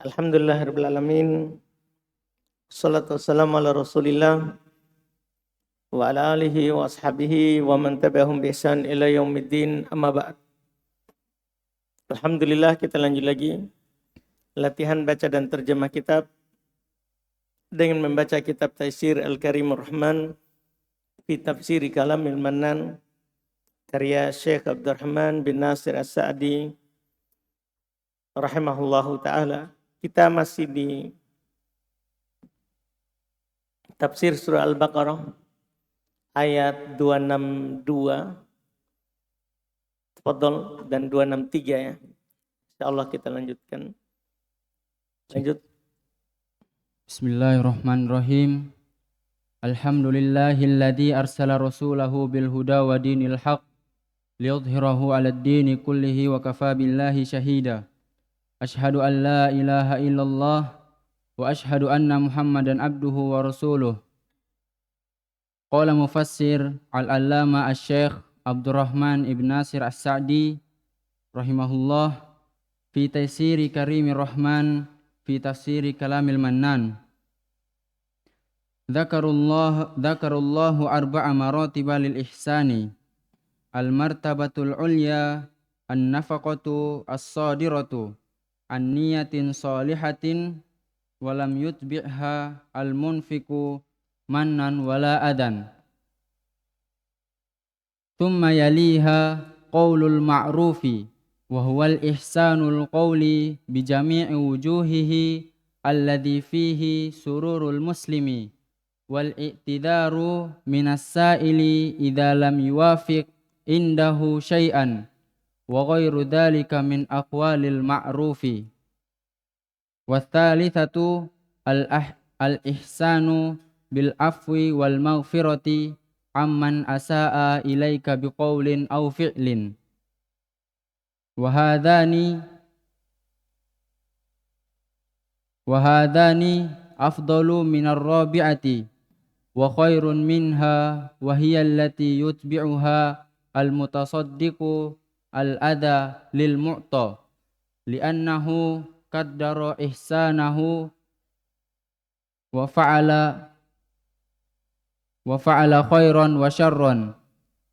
Alhamdulillahirabbil alamin. Wassalatu wassalamu ala Rasulillah wa ala alihi wa ashabihi wa man tabi'ahum bi ihsan ila yaumiddin. Amma ba'd. Alhamdulillah, kita lanjut lagi latihan baca dan terjemah kitab dengan membaca kitab Taisir Al-Karimur Rahman fi Tafsiri Kalamil Mannan karya Syekh Abdurrahman bin Nasir As-Sa'di rahimahullahu taala. Kita masih di tafsir surah Al-Baqarah ayat 262 Tafadhol dan 263 ya. Insyaallah kita lanjutkan. Lanjut. Bismillahirrahmanirrahim. Alhamdulillahilladzi arsala rasulahu bil huda wa dinil haq liyudhhirahu 'alad dini kullihi wa kafaa billahi shahida. Ashhadu an la ilaha illallah wa ashhadu anna Muhammadan abduhu wa rasuluh. Qala mufassir al-allama asy-syekh Abdurrahman ibn Nasir As-Sa'di rahimahullah fi Taisiri Karimir Rahman fi Tafsiri Kalamil Mannan. Dzakarullahu arba'a maratiba lil ihsani. Al-martabatul ulya an-nafaqatu as-sadiratu an niyatin salihatin walam yutbi'ha al-munfiqu mannan wala adan. Thumma yaliha qawlul ma'rufi wa huwal ihsanul qawli bi jami'i wujuhihi alladhi fihi sururul muslimi wal i'tidaru minas sa'ili idza lam yuwafiq indahu syai'an wa ghairu dhalika min aqwalil ma'rufi. Wathalithatu al-ihsanu bil afwi wal maghfirati amman asa'a ilaika biqaulin aw fi'lin. Wa hadhani afdalu minar rabi'ati wa khairun minha wa hiya allati yutbi'uha al-mutasaddiqu al-adha lil mu'ta li'annahu qaddara ihsanahu wa fa'ala khairan wa syarran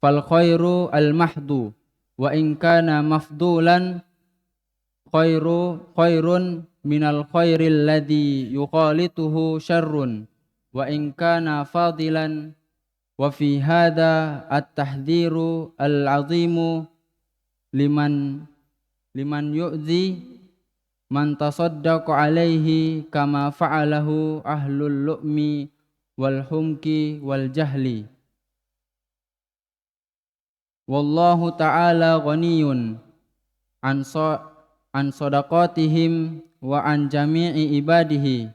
fal khairu al mahdu wa in kana mafdulan khairun minal khairil ladzi yukhalituhu syarrun wa in kana fadilan. Wa fi hadha at-tahdhiru al-'azimu liman yu'zi man tasaddaqa alaihi kama fa'alahu ahlul lu'mi wal humki wal jahli. Wallahu ta'ala ghaniyun an sadaqatihim wa an jami'i ibadihi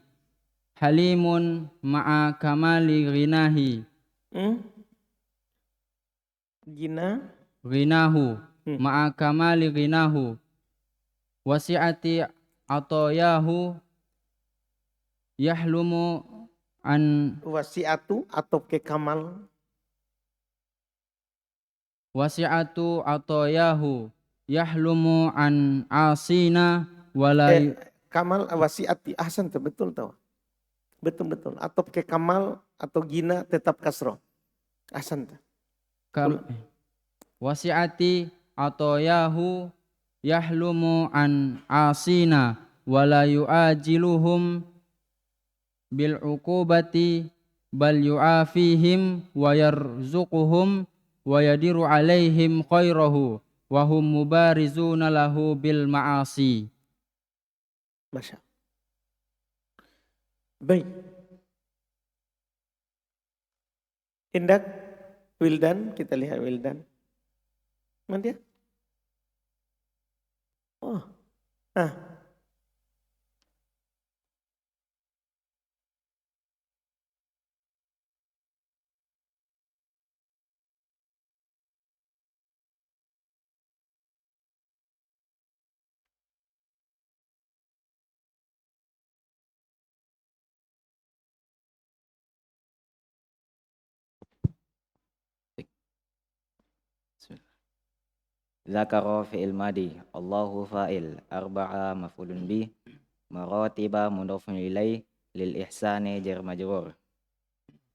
halimun ma'a kamali ghinahi ghinahu ma'a kamali ghinahu wasi'ati atayahu yahlumu an Wasi'atu atau ke kamal. Wasi'atu atayahu yahlumu an asina wala Kamal wasi'ati ahsan tuh, betul tau. Betul. Atau ke kamal atau gina tetap kasroh. Ahsan tuh. Wasi'ati atayahu yahlumu an asina wala yu'ajiluhum bil uqubati bal yu'afihim wa yarzuquhum wa yadiru alaihim khairahu wa hum mubarizuna lahu bil ma'asi. Masya. Baik. Tindak Wildan, kita lihat Wildan. Mana dia? Oh. Zakara fi'il madi. Allahu fa'il. Arba'a maf'ulun bih. Maratiba mudhafun ilaih. Lil ihsani jar majrur.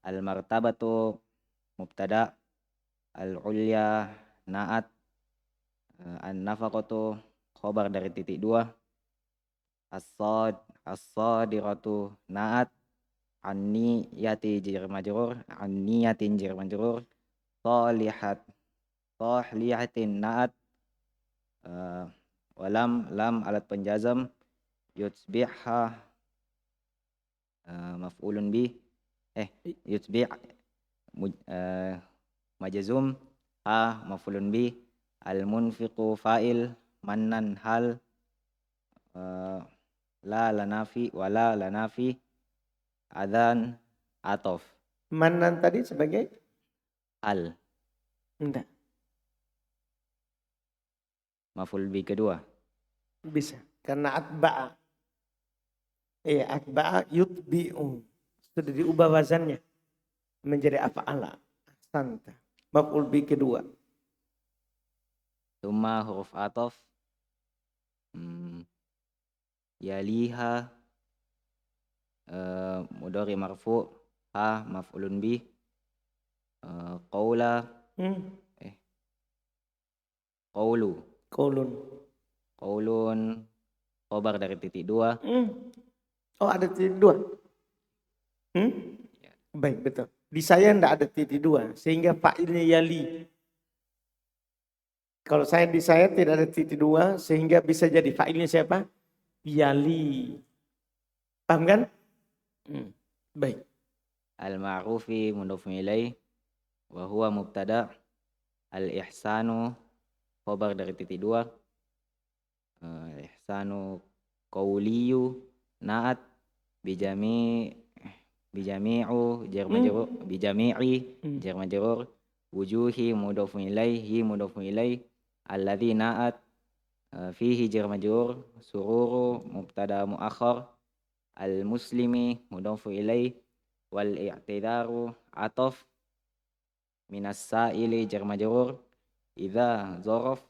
Al martabatu mubtada. Al ulya naat. An nafaqatu khobar dari titik dua. As-sadiratu naat. An-niyati jar majrur. An-niyatin jar majrur. Salihatin naat. Walam lam alat penjazam. Yutbi'ha maf'ulun bih. Yutbi' majazum. Ha maf'ulun bih. Al-munfiqu fa'il. Mannan hal. La lanafi wala lanafi. Adhan atof. Manan tadi sebagai Hal. enggak Maf'ul bih kedua. bisa karena atba'a. Atba'a yutbi'u. Sudah diubah wazannya menjadi af'ala. Santa. Maf'ul bi kedua. Summa huruf atof. Yaliha mudhari marfu. Ha maf'ulun bih. Qawla qawlu. Qaulun. Qawlun khobar dari titik dua. Oh ada titik dua. Baik betul. Di saya enggak ada titik dua sehingga fa'ilnya yali. Kalau di saya tidak ada titik dua sehingga bisa jadi fa'ilnya siapa? Yali. Paham kan? Baik. Al-ma'rufi mudhafun ilaih. Wa huwa mubtada. Al-ihsanu khobar dari titik dua. Ihsanu qawliyu naat. Bijami'u jar majrur. Bijami'i jar majrur. Wujuhi mudhafun ilaihi mudhafun ilaih. Alladhi naat. Fihi jar majrur. Sururu mubtada muakhar. Al-muslimi mudhafun ilaih. Wal i'tidaru atof. Minas sa'ili jar majrur. Idza dzaraf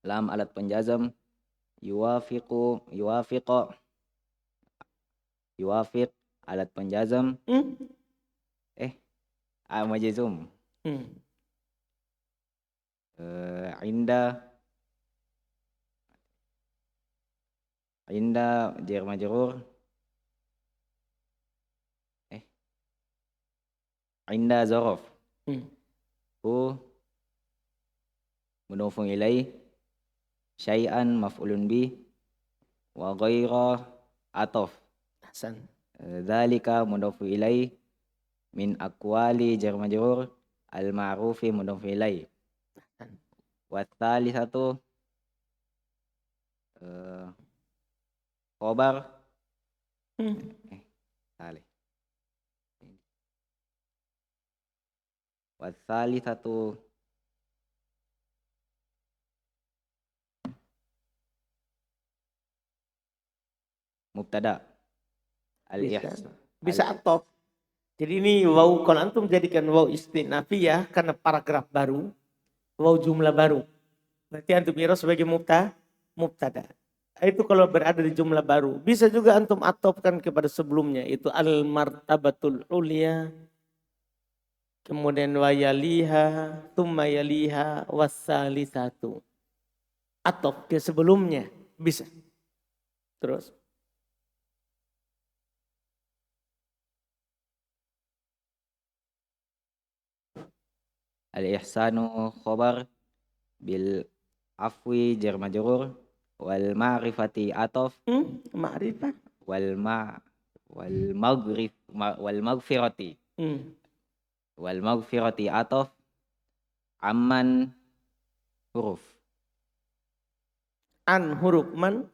lam alat penjazam. Yuwafiq alat penjazam. Majazum. Inda jar majrur. Inda zaraf. Mudhafun ilaih. Syai'an maf'ulun bih. Wa ghaira atof. Hasan. Dzalika mudhafun ilaih. Min aqwali jar majrur. Al-ma'rufi mudhafun ilaih. Wa tsalisatu khobar. Wa tsalisatu mubtada. Bisa atop. Jadi ini waw kalau antum jadikan waw istinafiyah karena paragraf baru, waw jumlah baru. Berarti antum kira sebagai mubtada. Itu kalau berada di jumlah baru. Bisa juga antum atopkan kepada sebelumnya. Itu al-martabatul ulia. Kemudian wayaliha, thumma yaliha, wassalisatu. Atop ke sebelumnya. Bisa. Terus. Al-ihsanu khobar. Bil afwi jar majrur. Wal ma'rifati atof. Ma'rifah. Wal maghfirati. Wal maghfirati atof. Amman huruf. An huruf man.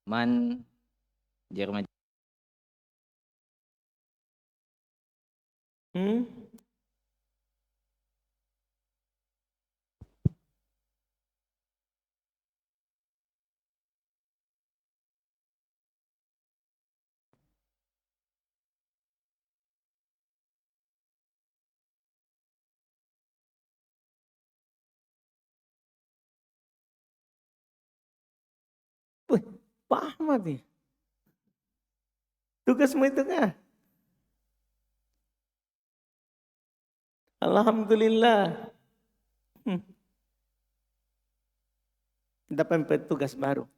Man jar majrur. Pak Ahmad nih. Tugasmu itu kan? Alhamdulillah. Dapat tugas baru.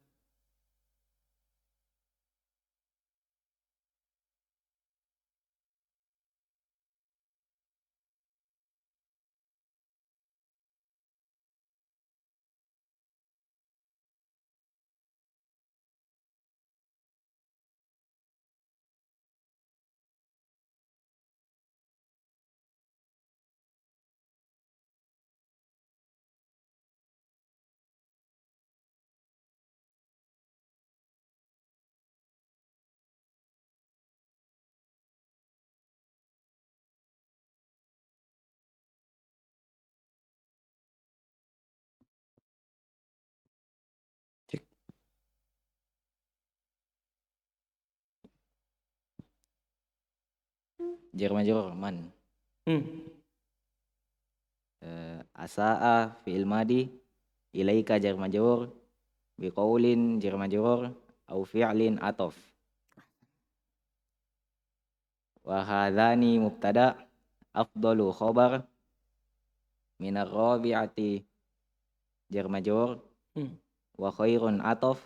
Jar majrur man. Asaa fi'il madi, ilaika jar majrur, biqaulin jar majrur, au fi'lin atof. Wa hadzani mubtada, afdalu khobar, minar rabi'ati jar majrur, wa khairun atof,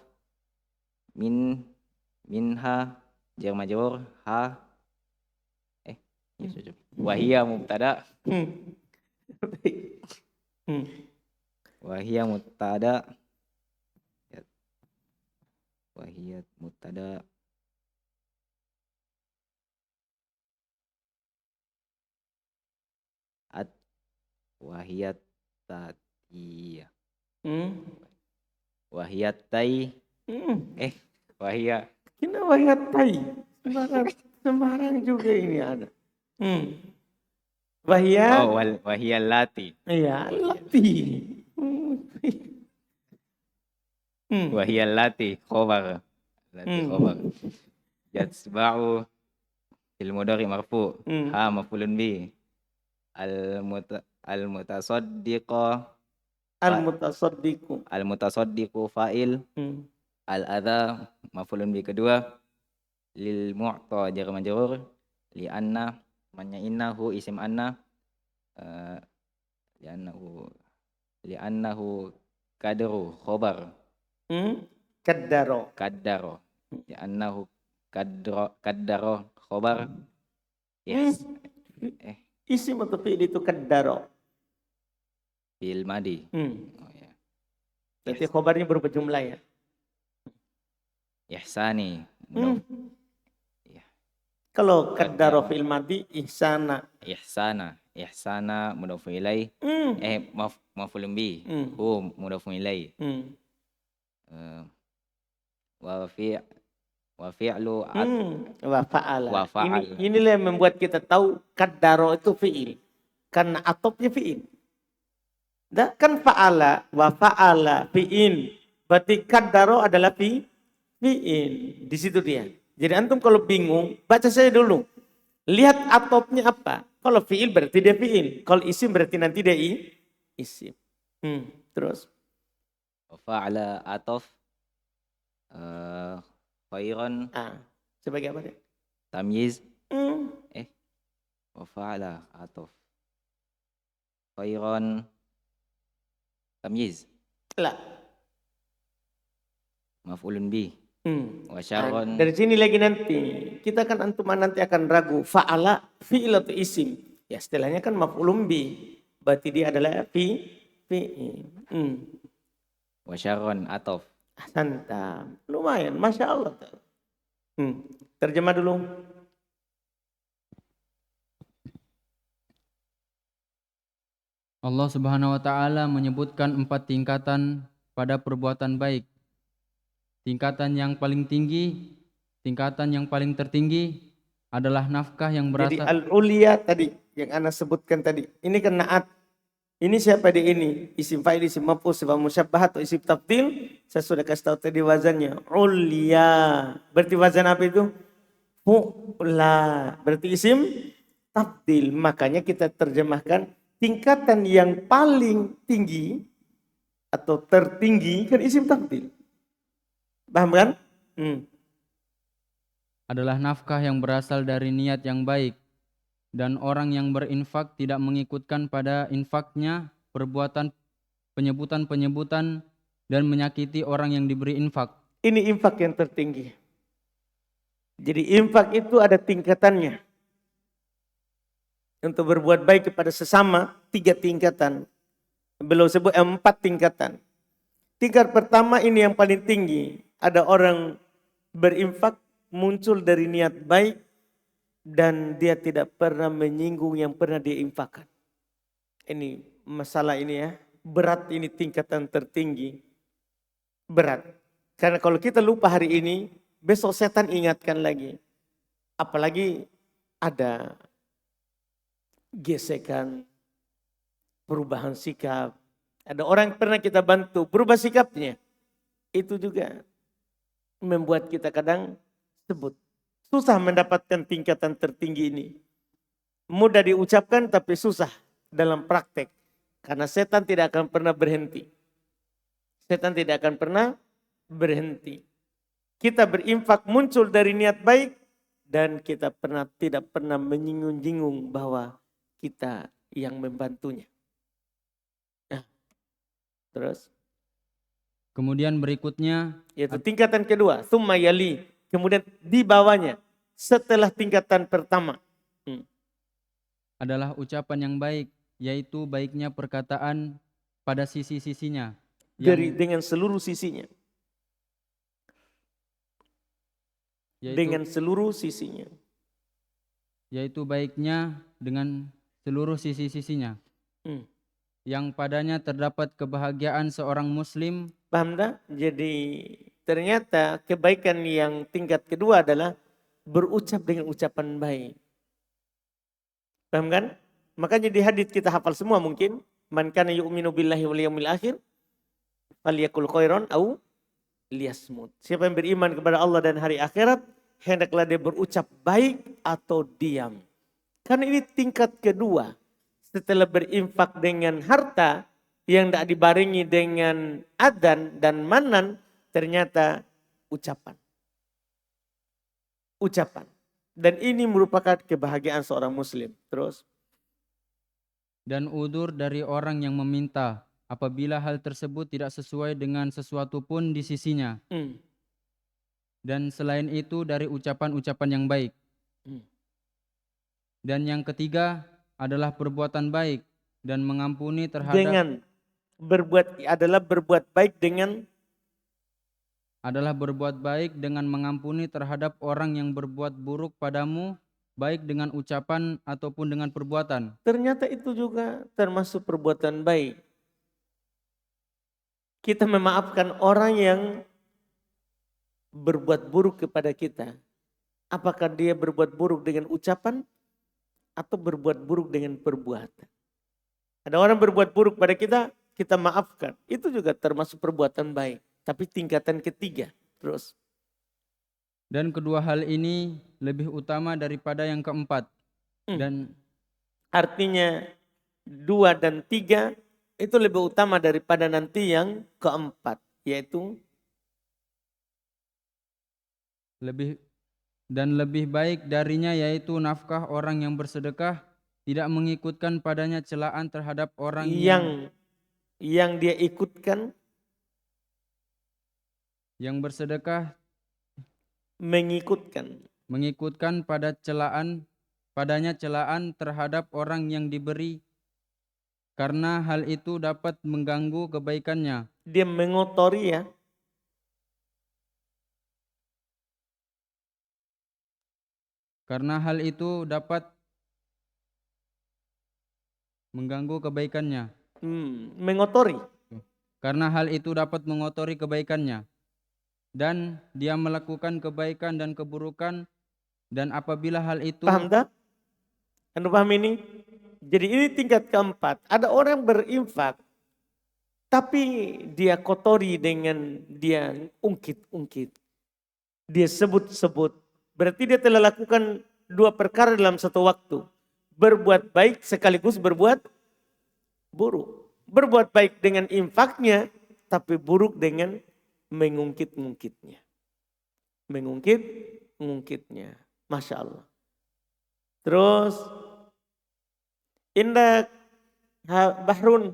minha jar majrur, wahia mubtada, wahia mubtada, wahia mubtada, wahiyat tatiyah. Wahiyat tai. Wahiyat. Kena wahiyat tai. Sembarang juga ini ada. Wahiyat. Oh, wahiyat lati. Iya, lati. Wahiyat lati. Khobar. Lati khobar. Yatsba'u fil mudhari marfu. Ha maf'ulun bi. Al-mutasaddiqa. Al-mutasaddiqu. Al-mutasaddiqu fa'il. Al-adha maf'ulun bi kedua. Lil mu'ta jar majrur. Li anna manya innahu isim anna. Li annahu kadru khobar. Kaddaro. Li annahu kaddaro khobar. Yes. Isim atau fi'il itu kaddaro? Fi'il madi. Oh, ya. Berarti khobarnya berapa jumlah ya? Ihsani. Kalau kaddaro fi'il madi, ihsana. Ihsana mudhafun ilaih. Maf'ulun bi. Mudhafun ilaih. Wa fi'lu wa fa'ala. Inilah yang membuat kita tahu kaddaro itu fi'il. Karena atopnya fi'il. Kan fa'ala, wa fa'ala fi'il. Berarti kaddaro adalah fi'il. Di situ dia. Jadi antum kalau bingung, baca saya dulu. Lihat atopnya apa. Kalau fi'il berarti dia fi'il. Kalau isim berarti nanti dia isim. Terus. Wa fa'ala atof. Khairan. Sebagai apa dia? Tamyiz. Wa fa'ala atof. Khairan. Tamyiz. La. Maf'ulun bi. Wa syarran. Dari sini lagi nanti kita kan antum nanti akan ragu fa'ala fi'il atau isim. Ya setelahnya kan maf'ulun bi. Berarti dia adalah fi'il. Wa syarran atof. Santam. Lumayan, Masya Allah. Terjemah dulu. Allah Subhanahu wa Ta'ala menyebutkan 4 tingkatan pada perbuatan baik. Tingkatan yang paling tinggi, tingkatan yang paling tertinggi adalah nafkah yang berasal. Jadi al-ulia tadi yang ana sebutkan tadi. Ini kan naat. Ini siapa di ini? Isim fa'il, isim maf'ul, sifat musyabbah atau isim tafdil. Saya sudah kasih tahu tadi wazannya. Ulia. Berarti wazan apa itu? Fu'la. Berarti isim tafdil. Makanya kita terjemahkan tingkatan yang paling tinggi atau tertinggi kan isim tafdil. Paham kan? adalah nafkah yang berasal dari niat yang baik, dan orang yang berinfak tidak mengikutkan pada infaknya perbuatan penyebutan-penyebutan dan menyakiti orang yang diberi infak. Ini infak yang tertinggi. Jadi infak itu ada tingkatannya. Untuk berbuat baik kepada sesama, 3 tingkatan. Beliau sebut 4 tingkatan. Tingkat pertama ini yang paling tinggi. Ada orang berinfak muncul dari niat baik dan dia tidak pernah menyinggung yang pernah dia infakkan. Ini masalah ini ya. Berat, ini tingkatan tertinggi. Berat. Karena kalau kita lupa hari ini, besok setan ingatkan lagi. Apalagi ada gesekan, perubahan sikap. Ada orang pernah kita bantu berubah sikapnya. Itu juga membuat kita kadang sebut. Susah mendapatkan tingkatan tertinggi ini. Mudah diucapkan tapi susah dalam praktek. Karena setan tidak akan pernah berhenti. Setan tidak akan pernah berhenti. Kita berinfak muncul dari niat baik. Dan kita tidak pernah menyinggung-jinggung bahwa kita yang membantunya. Nah, terus. Kemudian berikutnya, Yaitu tingkatan kedua, tsumma yali. Kemudian di bawahnya, setelah tingkatan pertama. adalah ucapan yang baik, yaitu baiknya perkataan pada sisi-sisinya. Dengan seluruh sisinya. Dengan seluruh sisinya. Yaitu baiknya dengan seluruh sisi-sisinya. Yang padanya terdapat kebahagiaan seorang muslim. Paham tak? Jadi ternyata kebaikan yang tingkat kedua adalah berucap dengan ucapan baik. Paham kan? Makanya di hadits kita hafal semua mungkin. Man kana yu'minu billahi wal yawmil akhir falyakul khairan au liyasmut. Siapa yang beriman kepada Allah dan hari akhirat, hendaklah dia berucap baik atau diam. Karena ini tingkat kedua. Setelah berinfak dengan harta yang tidak dibarengi dengan adzan dan manan, ternyata ucapan. Ucapan. Dan ini merupakan kebahagiaan seorang muslim. Terus. Dan udzur dari orang yang meminta apabila hal tersebut tidak sesuai dengan sesuatu pun di sisinya. Dan selain itu dari ucapan-ucapan yang baik. Dan yang ketiga adalah perbuatan baik dan mengampuni terhadap berbuat baik dengan mengampuni terhadap orang yang berbuat buruk padamu, baik dengan ucapan ataupun dengan perbuatan. Ternyata itu juga termasuk perbuatan baik. Kita memaafkan orang yang berbuat buruk kepada kita. Apakah dia berbuat buruk dengan ucapan atau berbuat buruk dengan perbuatan? Ada orang berbuat buruk pada kita, kita maafkan. Itu juga termasuk perbuatan baik. Tapi tingkatan ketiga. Terus. Dan kedua hal ini lebih utama daripada yang keempat. Dan artinya 2 dan 3 itu lebih utama daripada nanti yang keempat. Yaitu lebih baik darinya yaitu nafkah orang yang bersedekah tidak mengikutkan padanya celaan terhadap orang yang dia ikutkan, yang bersedekah mengikutkan padanya celaan terhadap orang yang diberi, karena hal itu dapat mengganggu kebaikannya. Dia mengotori ya. Karena hal itu dapat mengganggu kebaikannya. Mengotori. Karena hal itu dapat mengotori kebaikannya. Dan dia melakukan kebaikan dan keburukan. Dan apabila hal itu... Paham tak? Anda paham ini? Jadi ini tingkat keempat. Ada orang berinfak. Tapi dia kotori dengan dia ungkit-ungkit. Dia sebut-sebut. Berarti dia telah lakukan 2 perkara dalam satu waktu. Berbuat baik sekaligus berbuat buruk. Berbuat baik dengan infaknya, tapi buruk dengan mengungkit-ungkitnya. mengungkitnya. Masya Allah. Terus indak bahrun.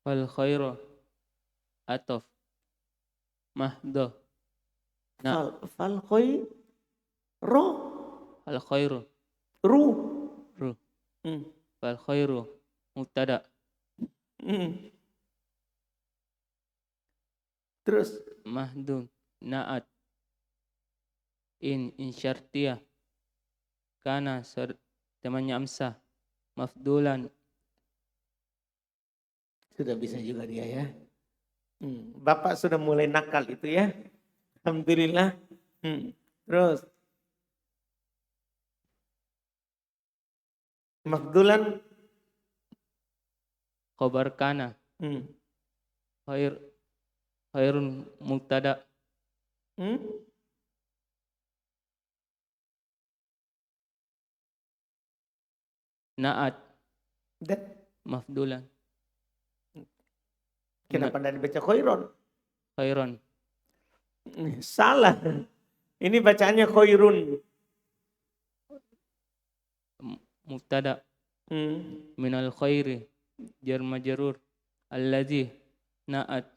Fal khairu atof mahdo na Fal khairu. al khairu Ru. ru Hmm. fal khairu mubtada Hmm. Terus mahdum naat in syartiyah kana temannya amsah mafdulan sudah bisa juga dia ya. Bapak sudah mulai nakal itu ya. Alhamdulillah. Terus mafdulan. khobar kana khairun mubtada naat Dan mafdulan kenapa tidak dibaca khairon? khairon Salah. Ini bacaannya khairun. mubtada minal khairi jar majrur allazi naat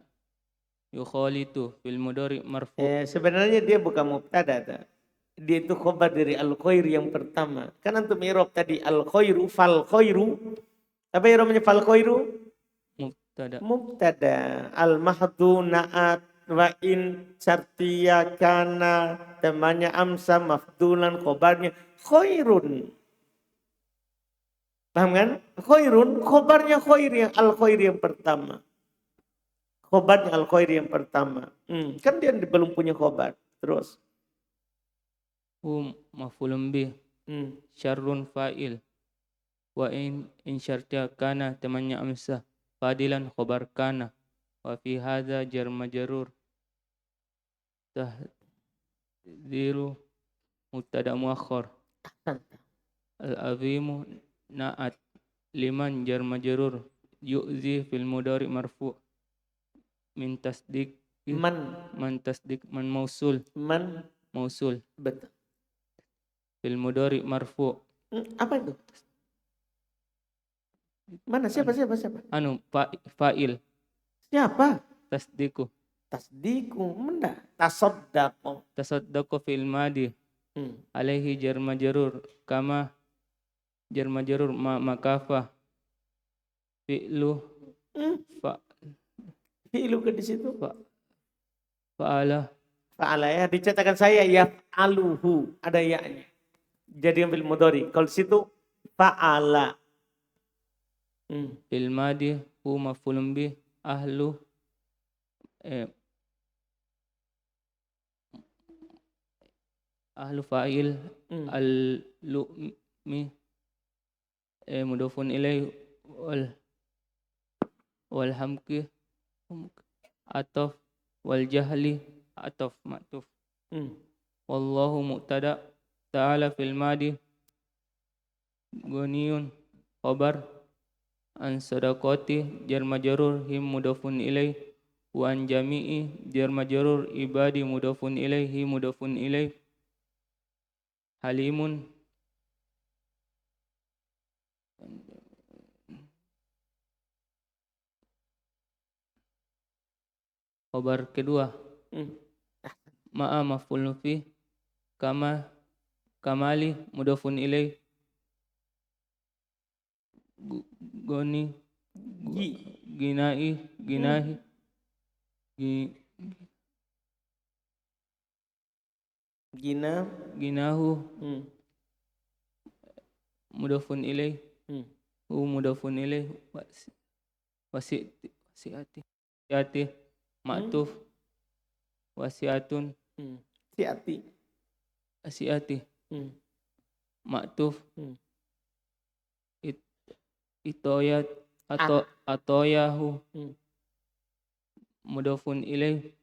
yukhalitu fil mudhari marfu. Sebenarnya dia bukan mubtada. Dia itu khobar dari al-khair yang pertama. Kan antum i'rab tadi al-khairu fal khairu. Apa i'rabnya fal khairu? Mubtada. Al-mahdu naat wa in syartiya kana temannya amsa mafdulan khobarnya khairun. Paham kan? Khairun, khobarnya khair yang al-khair yang pertama. Khobarnya al-khair yang pertama. Kan dia belum punya khobar. Terus. Maf'ulun bih. Syarrun fa'il. Wa in syartiya kana temannya amsah. Fadilan khobar kana. Wa fi hadza jar majrur. Tahdiru mubtada muakhar. Al-azimu naat liman jar majrur yu'zi fil mudhari marfu min tasdik man tasdik man mausul betul fil mudhari marfu. Apa itu? Mana siapa? Fa'il siapa? tasdiku menda tasaddaqo fil madi alaihi jar majrur kama jar majrur makafa fi'lu fi'lu ke di situ fa'ala ya dicetakkan saya ya aluhu ada ya-nya jadi ambil mudhari kalau di situ fa'ala fil madi hu maf'ulun bih ahlu fa'il al-lu'mi mudhafun ilaih wal hamki ataf wal jahli ataf ma'tuf wallahu mu'tada ta'ala fil madi ghaniyun khabar an sadaqati jar majrur him mudhafun ilaih wa an jami'i jar majrur ibadi mudhafun ilaihi mudhafun ilaih halimun khabar kedua ma'a maf'ulun fi kamali mudhafun ilaih goni ginahi ginahu mudhafun ilaih hu mudhafun ilaih wasiati ma'tuf wasiatun siati ma'tuf itoyat atau atoyahu mudhafun ilaih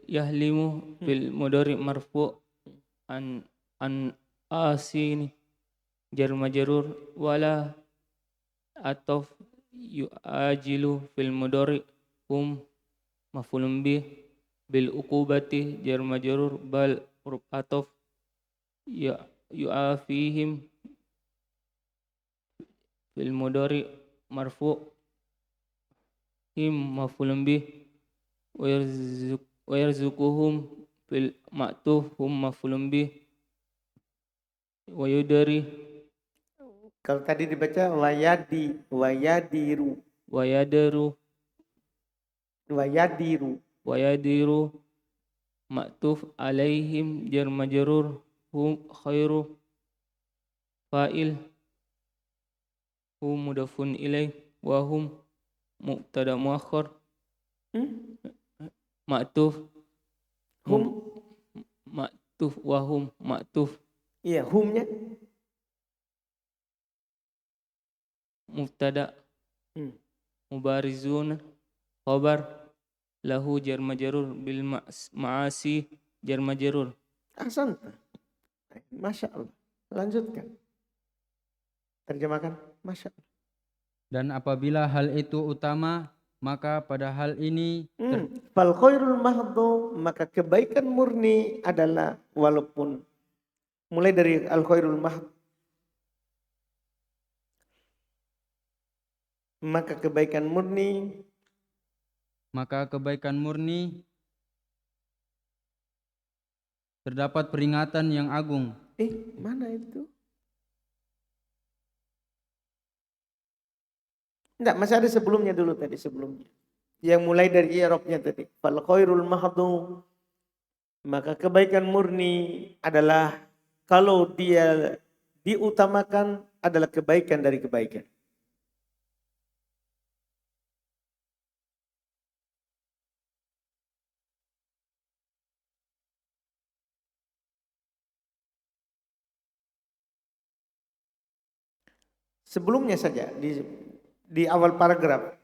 yahlimu fil mudhari marfu an asini jar majrur wala ataf yu'ajilu fil mudhari hum maf'ulun bih bil uqubati jar majrur bal huruf ataf ya yu'afihim fil mudhari marfu him maf'ulun bih wa yarzuquhum fil ma'tuf hum maf'ulun bih wa yudari Kalau tadi dibaca wayadi, wayadiru, wa yadaru wayadiru. wa yadiru ma'tuf alaihim jar majrur hum khairu fa'il hum mudafun ilaih wa hum mubtada muakhar ma'tuf Hum, ma'tuf wa hum ma'tuf iya humnya. mubtada Hmm. mubarizun khabar lahu jar majrur bil ma'asi jar majrur Ahsanta. Masya Allah. Lanjutkan. Terjemahkan. Masya Allah. Dan apabila hal itu utama, maka pada hal ini Fal khairul mahdhu, maka kebaikan murni adalah walaupun mulai dari al khairul mahdhu, maka kebaikan murni terdapat peringatan yang agung. Mana itu? Enggak, masih ada sebelumnya dulu tadi sebelumnya. Yang mulai dari i'rabnya tadi. Fal khairul mahdhu, maka kebaikan murni adalah kalau dia diutamakan adalah kebaikan dari kebaikan. Sebelumnya saja di awal paragraf.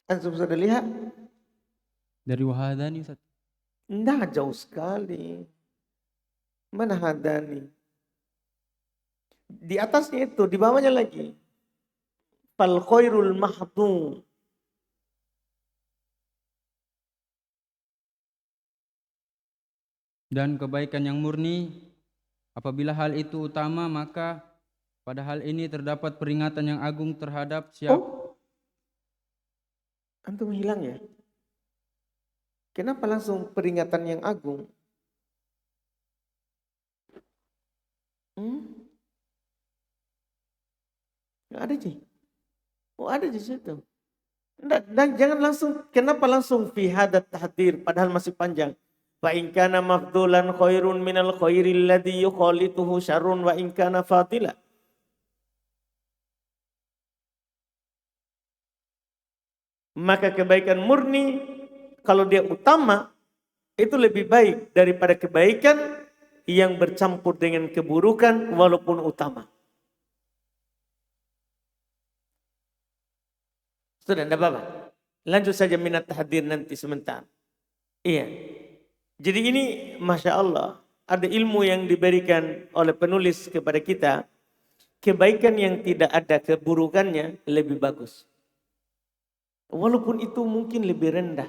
Antum sudah lihat? Dari wahadani, Ustaz. Nah, jauh sekali. Mana hadani? Di atasnya itu, di bawahnya lagi. Fal khairul mahdhu. Dan kebaikan yang murni, apabila hal itu utama, maka pada hal ini terdapat peringatan yang agung terhadap siapa. Antum hilang ya? Kenapa langsung peringatan yang agung? Nggak ada sih. Oh ada di situ. Dan jangan langsung, kenapa langsung fi hadat tahdir padahal masih panjang. Wa in kana mafdulan khairun minal khairil ladzi yukhalituhu syarrun wa in kana fadila. Maka kebaikan murni kalau dia utama itu lebih baik daripada kebaikan yang bercampur dengan keburukan walaupun utama. Sudah, tidak apa-apa. Lanjut saja minat tahdir nanti sebentar. Iya. Jadi ini Masya Allah, ada ilmu yang diberikan oleh penulis kepada kita. Kebaikan yang tidak ada keburukannya lebih bagus. Walaupun itu mungkin lebih rendah,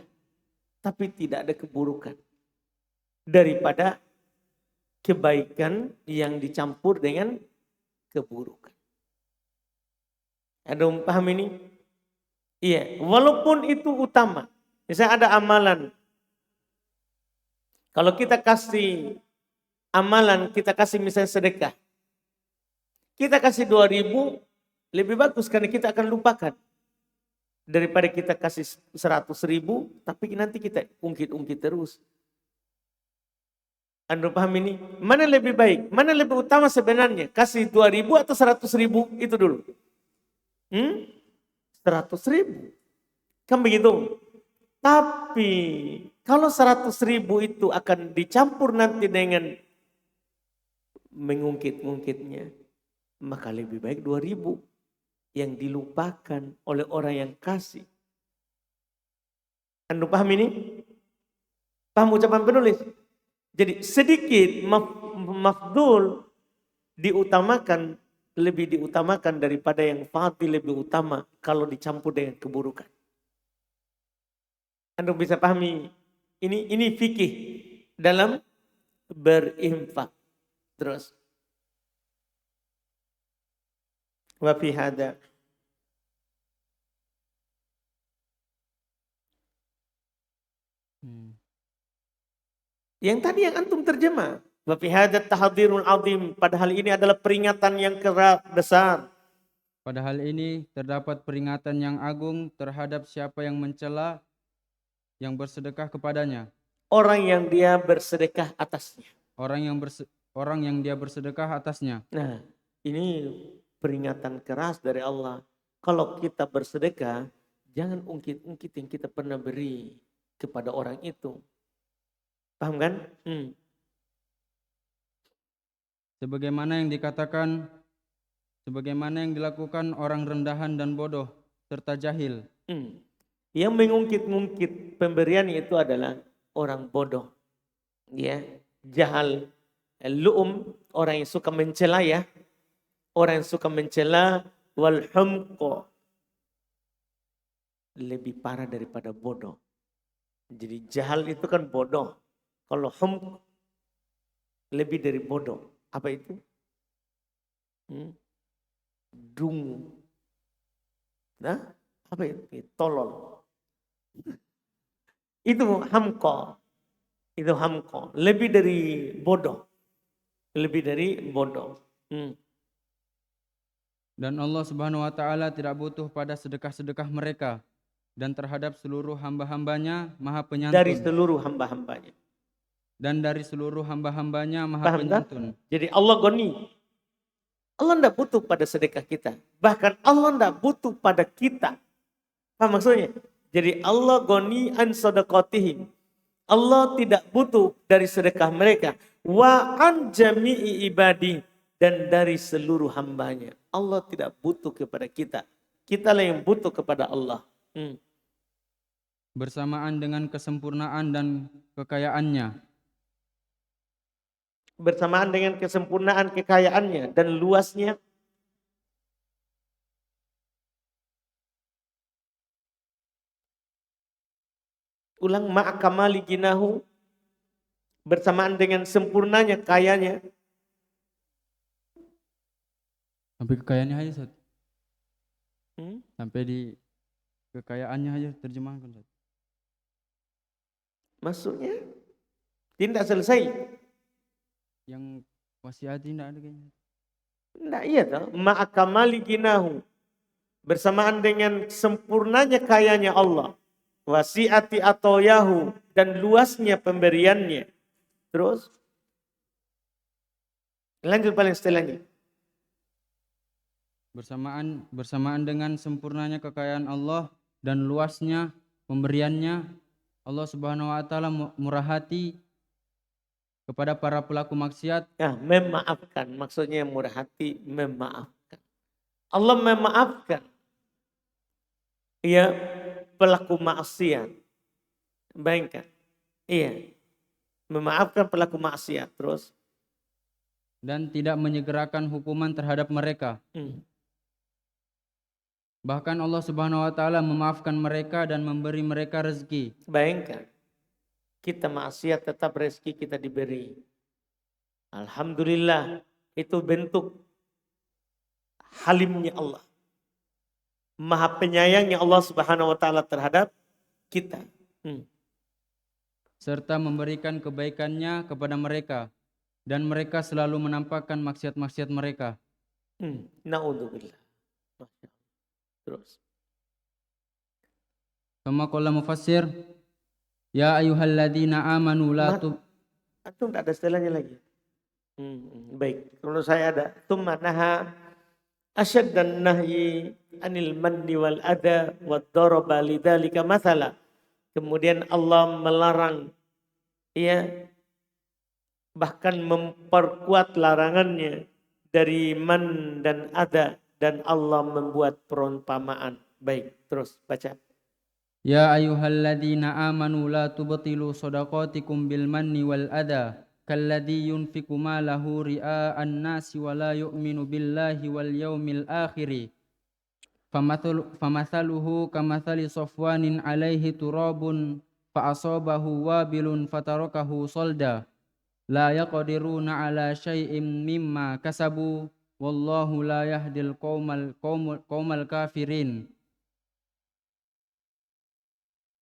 tapi tidak ada keburukan. Daripada kebaikan yang dicampur dengan keburukan. Ada yang paham ini? Iya, walaupun itu utama. Misalnya ada amalan. Kalau kita kasih amalan, kita kasih misalnya sedekah. Kita kasih 2.000, lebih bagus karena kita akan lupakan. Daripada kita kasih 100.000, tapi nanti kita ungkit-ungkit terus. Anda paham ini? Mana lebih baik? Mana lebih utama sebenarnya? Kasih 2.000 atau 100.000? Itu dulu. 100.000. Kan begitu? Tapi kalau 100.000 itu akan dicampur nanti dengan mengungkit-ungkitnya. maka lebih baik 2.000 yang dilupakan oleh orang yang kasih. Anda paham ini? Paham ucapan penulis? Jadi sedikit mafdul diutamakan, lebih diutamakan daripada yang fadil lebih utama kalau dicampur dengan keburukan. Anda bisa pahami ini fikih dalam berinfak. Terus wa fi hada yang tadi yang antum terjemah, wa fi hada tahdhirul azim, padahal ini adalah peringatan yang keras besar. Padahal ini terdapat peringatan yang agung terhadap siapa yang mencela yang bersedekah kepadanya. Orang yang dia bersedekah atasnya. Orang yang dia bersedekah atasnya. Nah, ini peringatan keras dari Allah. Kalau kita bersedekah, jangan ungkit-ungkit yang kita pernah beri kepada orang itu. Paham kan? Sebagaimana yang dilakukan orang rendahan dan bodoh serta jahil. Yang mengungkit-ungkit pemberian itu adalah orang bodoh. Ya, jahal, orang yang suka mencela ya. Orang yang suka mencela, wal humqo, lebih parah daripada bodoh. Jadi jahal itu kan bodoh. Kalau humq lebih dari bodoh. Apa itu? Dungu. Nah, apa itu? Tolol. Itu hamko. Itu hamko. Lebih dari bodoh. Lebih dari bodoh. Dan Allah Subhanahu wa taala tidak butuh pada sedekah-sedekah mereka, dan terhadap seluruh hamba-hambanya Maha Penyantun. Dari seluruh hamba-hambanya. Dan dari seluruh hamba-hambanya Maha Paham Penyantun. Tak? Jadi Allah goni. Allah tidak butuh pada sedekah kita. Bahkan Allah tidak butuh pada kita. Paham maksudnya? Jadi Allah goni an sadaqatihim. Allah tidak butuh dari sedekah mereka. Wa an jami'i ibadi. Dan dari seluruh hambanya. Allah tidak butuh kepada kita. Kita lah yang butuh kepada Allah. Bersamaan dengan kesempurnaan dan kekayaannya. Bersamaan dengan kesempurnaan kekayaannya dan luasnya. Ulang ma'akamali ginahu. Bersamaan dengan sempurnanya kayanya. Sampai kekayaannya aja, Ustaz. Sampai di kekayaannya aja terjemahkan, Ustaz. Maksudnya tidak selesai. Yang wasiati tidak ada kayaknya. Tidak, iya toh. Ma'akamali ginahu. Bersamaan dengan sempurnanya kayanya Allah. Wasiati atoyahu. Dan luasnya pemberiannya. Terus. Lanjut paling setelahnya. Bersamaan dengan sempurnanya kekayaan Allah dan luasnya pemberiannya, Allah Subhanahu wa taala murah hati kepada para pelaku maksiat. Memaafkan, maksudnya murah hati, memaafkan. Allah memaafkan ya pelaku maksiat. Bayangkan. Iya. Memaafkan pelaku maksiat terus dan tidak menyegerakan hukuman terhadap mereka. Bahkan Allah Subhanahu wa taala memaafkan mereka dan memberi mereka rezeki. Bayangkan, kita maksiat tetap rezeki kita diberi. Alhamdulillah, itu bentuk halimnya Allah. Maha penyayangnya Allah Subhanahu wa taala terhadap kita. Serta memberikan kebaikannya kepada mereka dan mereka selalu menampakkan maksiat-maksiat mereka. Na'udzubillah. Terus. Kama qala mufassir, ya ayyuhalladzina amanu la tu. Atau enggak ada setelahnya lagi. Baik, kalau saya ada tsumma naha asyaddan nahyi anil manni wal adha wad daraba lidzalika mathala. Kemudian Allah melarang ya bahkan memperkuat larangannya dari man dan ada, dan Allah membuat perumpamaan. Baik, terus baca. Ya ayyuhalladzina amanu la tubtilu shadaqatikum bil manni wal adha kalladzi yunfiqu malahu ria'an nasi wa la yu'minu billahi wal yawmil akhir famathaluhu kamathali safwanin alaihi turabun fa asabahu wabilun fatarakahu salda la yaqdiruna ala syai'in mimma kasabu wallahu la yahdil qaumal kafirin.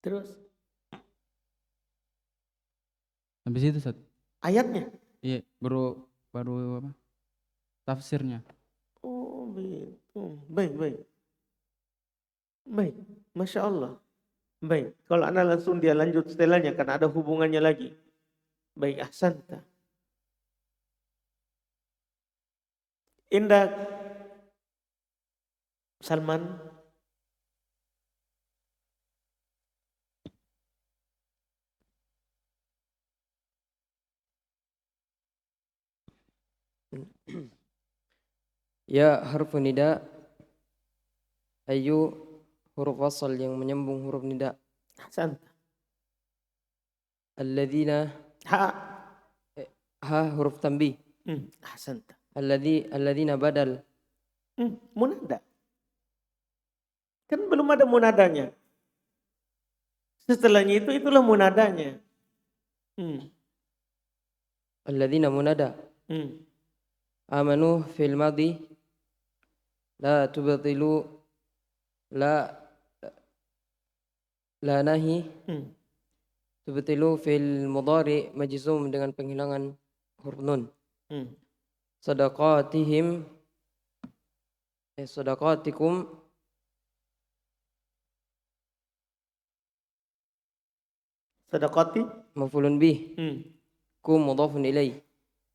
Terus Habis itu Ustaz. ayatnya. Iya, baru apa? Tafsirnya. Oh, begitu. Baik, baik. Baik, Masya Allah. Baik, kalau Anda langsung dia lanjut setelahnya, karena ada hubungannya lagi. Baik, ahsanta. Indah Salman. Ya harfu nida. Ayu huruf wasal yang menyambung huruf nida. Ahsanta. Alladzina. Ha huruf tanbih. Ahsanta. Alladzina badal. Munada. Kan belum ada munadanya. Setelahnya itulah munadanya. Alladzina munada. Amanu fil madi. La tubtilu. La nahi. Tubtilu fil mudhari majzum dengan penghilangan huruf nun. Sadaqatihim. Sadaqatikum. Sadaqati. Maf'ulun bih. Kum mudhafun ilaih.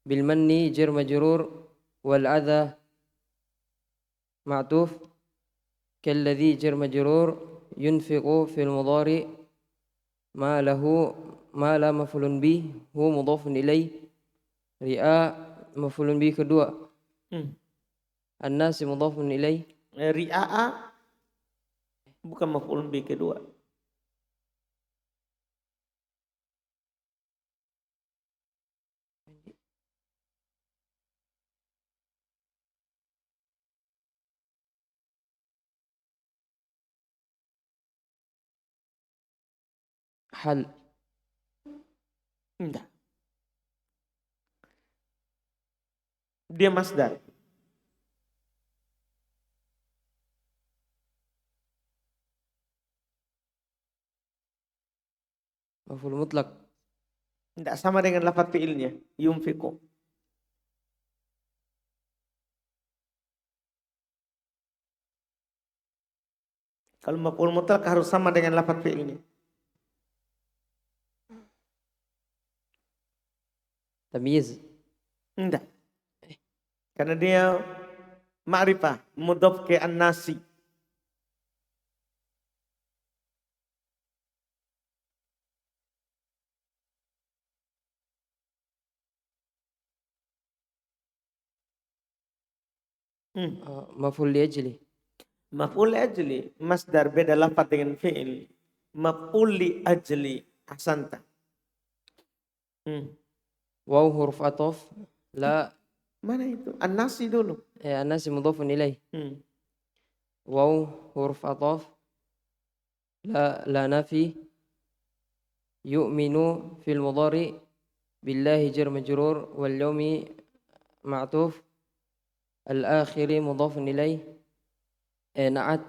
Bil manni jar majrur wal adha ma'tuf kalladhi jar majrur yunfiqu fil mudhari ma lahu ma la maf'ulun bih hu mudhafun ilaih. Ri'a maf'ulun bih kedua. An-nas mudhafun ilaih. Ri'a bukan maf'ul bih kedua. Hal. Enggak. Dia masdar. Maf'ul mutlak. Enggak sama dengan lafaz fi'ilnya. Yunfiqu. Kalau maf'ul mutlak harus sama dengan lafaz fi'ilnya. Tamyiz. Enggak. Karena dia ma'rifah, mudhaf ke an-nasi. Maf'ul li ajli. Maf'ul li ajli, masdar beda lafaz dengan fi'il. Maf'ul li ajli, ahsanta. Waw huruf ataf. La. Mana itu? An-nasi dulu. An-nasi mudhafun ilaih. Waw huruf ataf. La nafi. Yu'minu fil mudhari billahi jar majrur wal yawmi ma'tuf. Al-akhiri mudhafun ilaih. Na'at.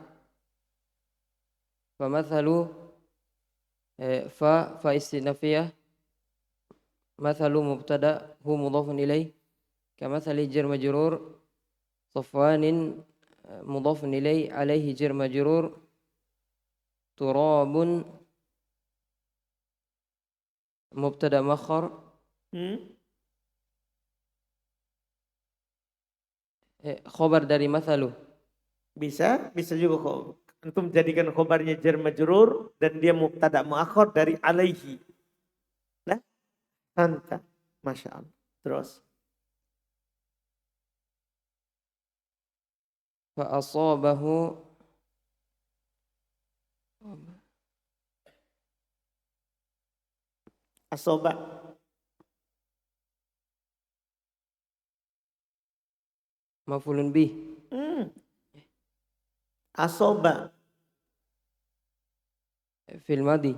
Famathalu fa istinafiyah. Mathalu mubtada hu mudhafun ilaih. Kamathali jar majrur Safwanin mudhafun ilaih alaihi jar majrur turabun mubtada makhar. Khobar dari mathalu. Bisa juga kok. Antum jadikan khobarnya jar majrur dan dia mubtada muakhar dari alaihi. Nah, anta. Masya Allah. Terus. فأصابه Asoba. مفعول به Asoba. في الماضي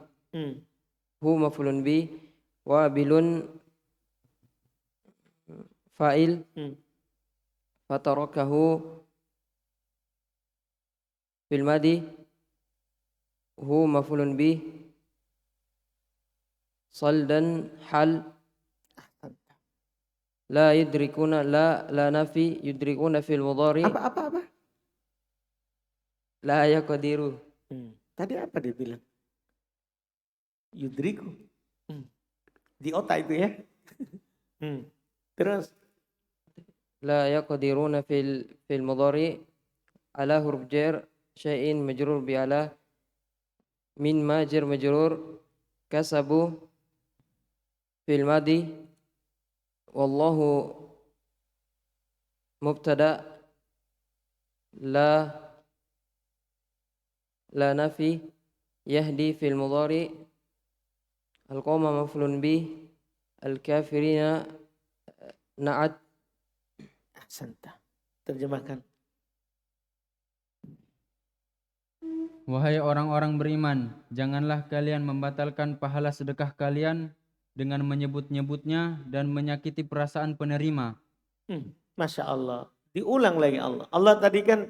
هو مفعول به وابل فاعل فتركه في الماضي هو مفعول به صلدا حال لا يدركون لا نفي يدركون في المضارع Apa? لا يقدرون Tadi apa dia bilang? Yudriku. Di otak itu ya. Terus لا يقدرون في المضارع على حرف جر شيء مجرور بعلى من ما جر مجرور كسبوا في الماضي والله مبتدأ لا نفي يهدي في المضارع القوم مفعول به الكافرين نعت. Ahsanta. Terjemahkan. Wahai orang-orang beriman, janganlah kalian membatalkan pahala sedekah kalian dengan menyebut-nyebutnya dan menyakiti perasaan penerima. Masya Allah. Diulang lagi Allah. Allah tadi kan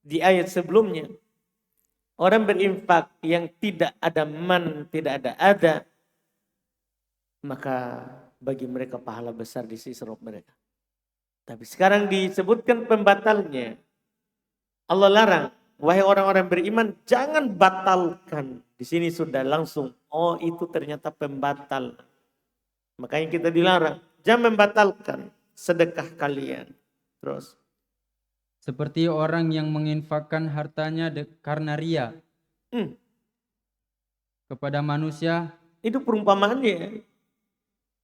di ayat sebelumnya. Orang berinfak yang tidak ada man, tidak ada ada. Maka bagi mereka pahala besar di sisi Rabb mereka. Tapi sekarang disebutkan pembatalnya. Allah larang. Wahai orang-orang beriman, jangan batalkan. Di sini sudah langsung. Oh, itu ternyata pembatal. Makanya kita dilarang. Jangan membatalkan sedekah kalian. Terus. Seperti orang yang menginfakkan hartanya karena ria kepada manusia. Itu perumpamaannya.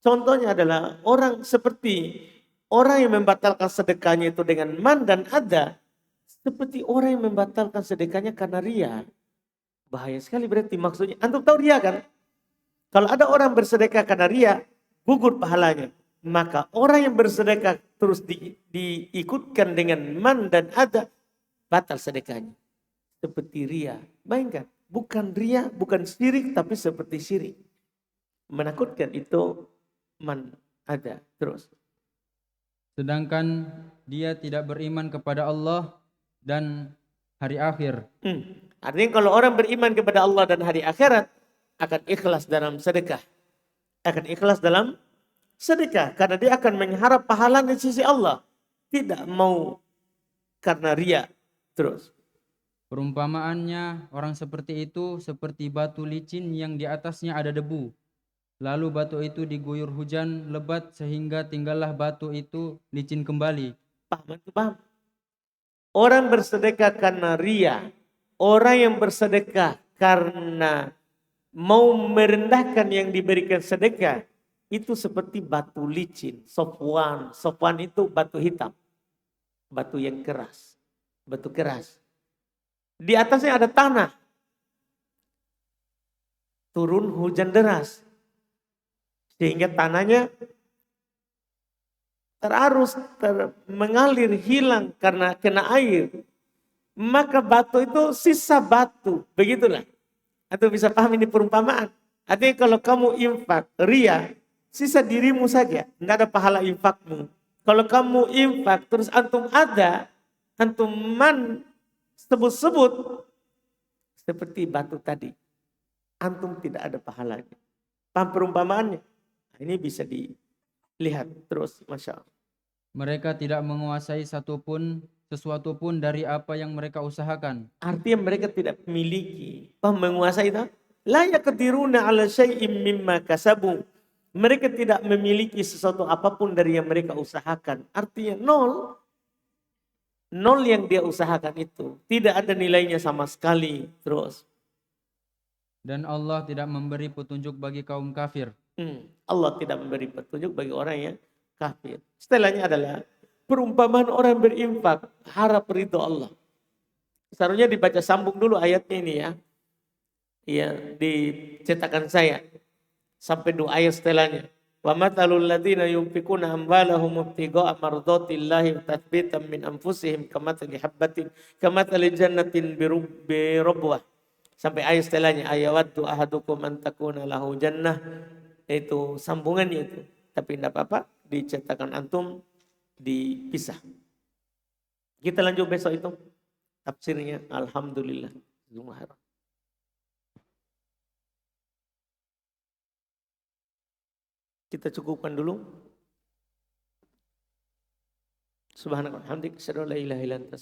Contohnya adalah orang seperti orang yang membatalkan sedekahnya itu dengan man dan ada. Seperti orang yang membatalkan sedekahnya karena ria. Bahaya sekali berarti maksudnya. Antum tahu ria kan? Kalau ada orang bersedekah karena ria, gugur pahalanya. Maka orang yang bersedekah terus diikutkan dengan man dan ada, batal sedekahnya. Seperti ria. Bayangkan, bukan ria, bukan syirik, tapi seperti syirik. Menakutkan itu man ada. Terus. Sedangkan dia tidak beriman kepada Allah dan hari akhir. Artinya kalau orang beriman kepada Allah dan hari akhirat, akan ikhlas dalam sedekah. Akan ikhlas dalam sedekah. Karena dia akan mengharap pahala di sisi Allah. Tidak mau karena ria. Terus. Perumpamaannya orang seperti itu seperti batu licin yang di atasnya ada debu. Lalu batu itu diguyur hujan lebat sehingga tinggallah batu itu licin kembali. Paham? Orang bersedekah karena ria. Orang yang bersedekah karena mau merendahkan yang diberikan sedekah. Itu seperti batu licin. Sofwan. Sofwan itu batu hitam. Batu yang keras. Batu keras. Di atasnya ada tanah. Turun hujan deras. Sehingga tanahnya terarus, mengalir, hilang karena kena air. Maka batu itu sisa batu. Begitulah. Atau bisa paham ini perumpamaan. Artinya kalau kamu infak, ria, sisa dirimu saja. Tidak ada pahala infakmu. Kalau kamu infak, terus antum ada, antum man, sebut-sebut, seperti batu tadi. Antum tidak ada pahalanya. Paham perumpamaannya? Ini bisa dilihat terus, Masya Allah. Mereka tidak menguasai sesuatu pun dari apa yang mereka usahakan. Artinya mereka tidak memiliki. Paham menguasai itu? La yaqdiruna ala syai'im mimma kasabu. Mereka tidak memiliki sesuatu apapun dari yang mereka usahakan. Artinya nol. Nol yang dia usahakan itu. Tidak ada nilainya sama sekali. Terus. Dan Allah tidak memberi petunjuk bagi kaum kafir. Allah tidak memberi petunjuk bagi orang yang kafir. Setelahnya adalah perumpamaan orang berinfak, harap ridho Allah. Seharusnya dibaca sambung dulu ayatnya ini ya. Iya, dicetakan saya. Sampai 2 ayat setelahnya. Wa mathalul ladzina yunfikuna amwalahum ibtigha'a mardatillahi wa tathbitan min anfusihim kamathali jannatin birabwah. Sampai ayat setelahnya, ayawaddu ahadukum an takuna lahu jannah. Itu sambungannya itu. Tapi tidak apa-apa, dicetakan antum, dipisah. Kita lanjut besok itu. Tafsirnya, alhamdulillah. Kita cukupkan dulu. Subhanallah, alhamdulillah, la ilaha illa anta.